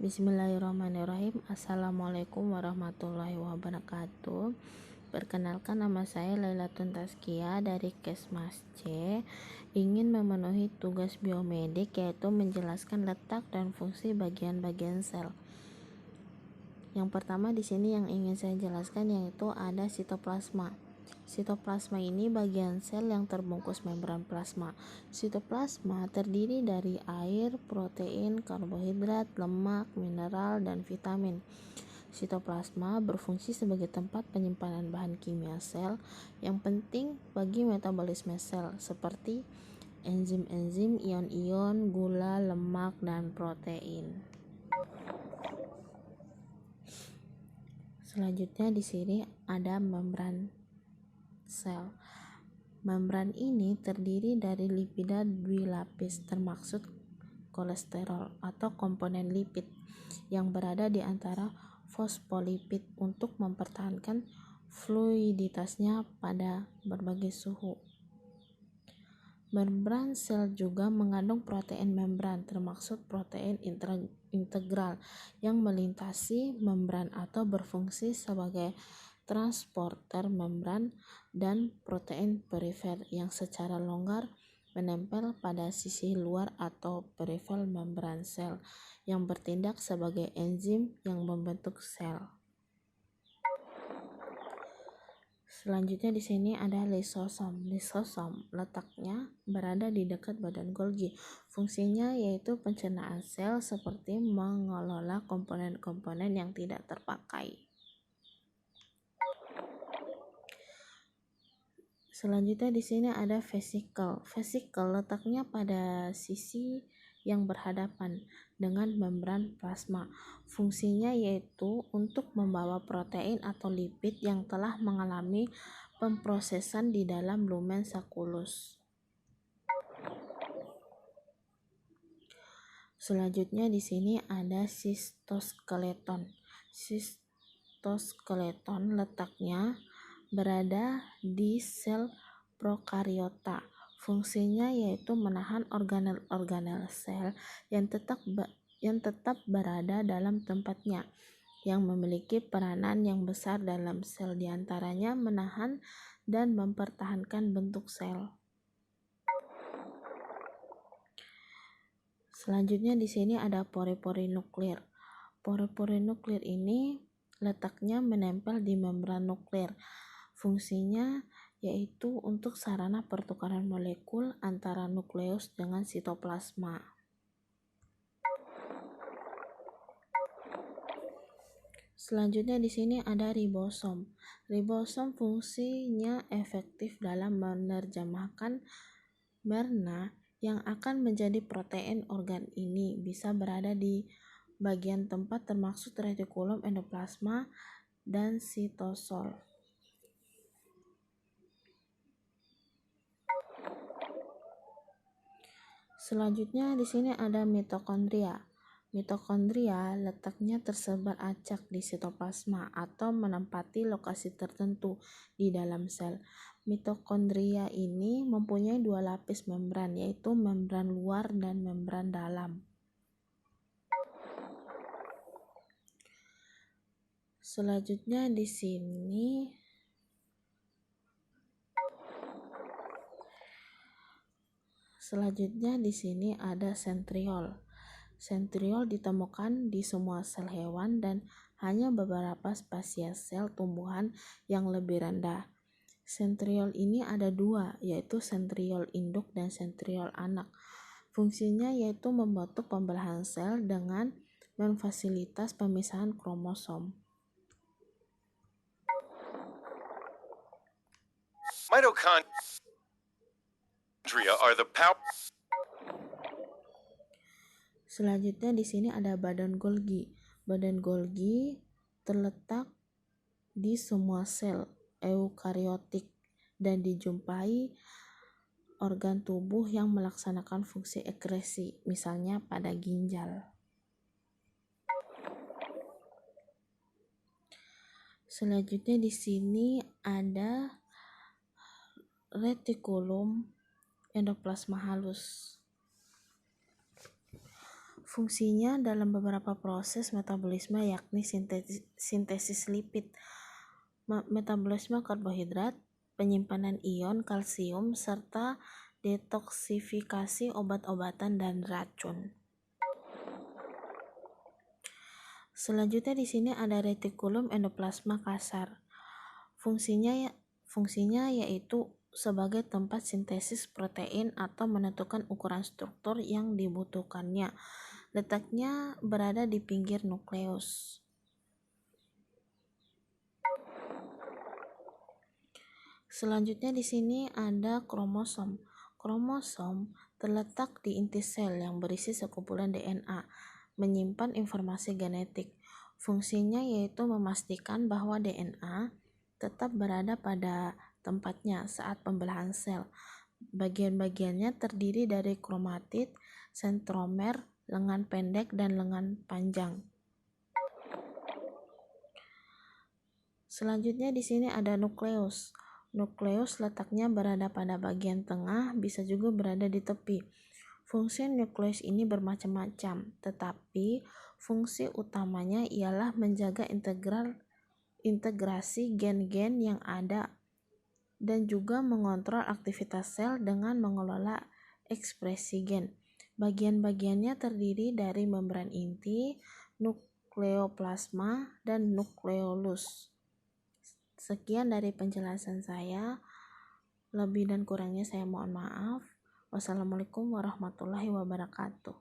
Bismillahirrahmanirrahim. Assalamualaikum warahmatullahi wabarakatuh. Perkenalkan, nama saya Lailatun Tazkiyah dari Kesmas C. Ingin memenuhi tugas biomedik, yaitu menjelaskan letak dan fungsi bagian-bagian sel. Yang pertama di sini yang ingin saya jelaskan yaitu ada sitoplasma. Sitoplasma ini bagian sel yang terbungkus membran plasma. Sitoplasma terdiri dari air, protein, karbohidrat, lemak, mineral, dan vitamin. Sitoplasma berfungsi sebagai tempat penyimpanan bahan kimia sel yang penting bagi metabolisme sel seperti enzim-enzim, ion-ion, gula, lemak, dan protein. Selanjutnya di sini ada membran sel. Membran ini terdiri dari lipida dwilapis termaksud kolesterol atau komponen lipid yang berada di antara fosfolipid untuk mempertahankan fluiditasnya pada berbagai suhu. Membran sel juga mengandung protein membran termaksud protein integral yang melintasi membran atau berfungsi sebagai transporter membran, dan protein perifer yang secara longgar menempel pada sisi luar atau perifer membran sel yang bertindak sebagai enzim yang membentuk sel. Selanjutnya di sini ada lisosom. Lisosom letaknya berada di dekat badan Golgi. Fungsinya yaitu pencernaan sel seperti mengelola komponen-komponen yang tidak terpakai. Selanjutnya di sini ada vesikel. Vesikel letaknya pada sisi yang berhadapan dengan membran plasma. Fungsinya yaitu untuk membawa protein atau lipid yang telah mengalami pemprosesan di dalam lumen sakulus. Selanjutnya di sini ada sistoskeleton. Sistoskeleton letaknya berada di sel prokariota. Fungsinya yaitu menahan organel-organel sel yang tetap berada dalam tempatnya, yang memiliki peranan yang besar dalam sel, diantaranya menahan dan mempertahankan bentuk sel. Selanjutnya di sini ada pori-pori nuklir. Pori-pori nuklir ini letaknya menempel di membran nuklir. Fungsinya yaitu untuk sarana pertukaran molekul antara nukleus dengan sitoplasma. Selanjutnya di sini ada ribosom. Ribosom fungsinya efektif dalam menerjemahkan RNA yang akan menjadi protein. Organ ini bisa berada di bagian tempat termaksud retikulum, endoplasma, dan sitosol. Selanjutnya di sini ada mitokondria. Mitokondria letaknya tersebar acak di sitoplasma atau menempati lokasi tertentu di dalam sel. Mitokondria ini mempunyai dua lapis membran, yaitu membran luar dan membran dalam. Selanjutnya di sini ada sentriol. Sentriol ditemukan di semua sel hewan dan hanya beberapa spesies sel tumbuhan yang lebih rendah. Sentriol ini ada dua, yaitu sentriol induk dan sentriol anak. Fungsinya yaitu membentuk pembelahan sel dengan memfasilitas pemisahan kromosom. Mitochondria are the power. Selanjutnya di sini ada badan Golgi. Badan Golgi terletak di semua sel eukariotik dan dijumpai organ tubuh yang melaksanakan fungsi ekskresi, misalnya pada ginjal. Selanjutnya di sini ada retikulum endoplasma halus. Fungsinya dalam beberapa proses metabolisme yakni sintesis lipid, metabolisme karbohidrat, penyimpanan ion kalsium, serta detoksifikasi obat-obatan dan racun. Selanjutnya di sini ada retikulum endoplasma kasar. Fungsinya yaitu sebagai tempat sintesis protein atau menentukan ukuran struktur yang dibutuhkannya. Letaknya berada di pinggir nukleus. Selanjutnya di sini ada kromosom. Kromosom terletak di inti sel yang berisi sekumpulan DNA, menyimpan informasi genetik. Fungsinya yaitu memastikan bahwa DNA tetap berada pada tempatnya saat pembelahan sel. Bagian-bagiannya terdiri dari kromatid, sentromer, lengan pendek, dan lengan panjang. Selanjutnya di sini ada nukleus. Nukleus letaknya berada pada bagian tengah, bisa juga berada di tepi. Fungsi nukleus ini bermacam-macam, tetapi fungsi utamanya ialah menjaga integrasi gen-gen yang ada dan juga mengontrol aktivitas sel dengan mengelola ekspresi gen. Bagian-bagiannya terdiri dari membran inti, nukleoplasma, dan nukleolus. Sekian dari penjelasan saya. Lebih dan kurangnya saya mohon maaf. Wassalamualaikum warahmatullahi wabarakatuh.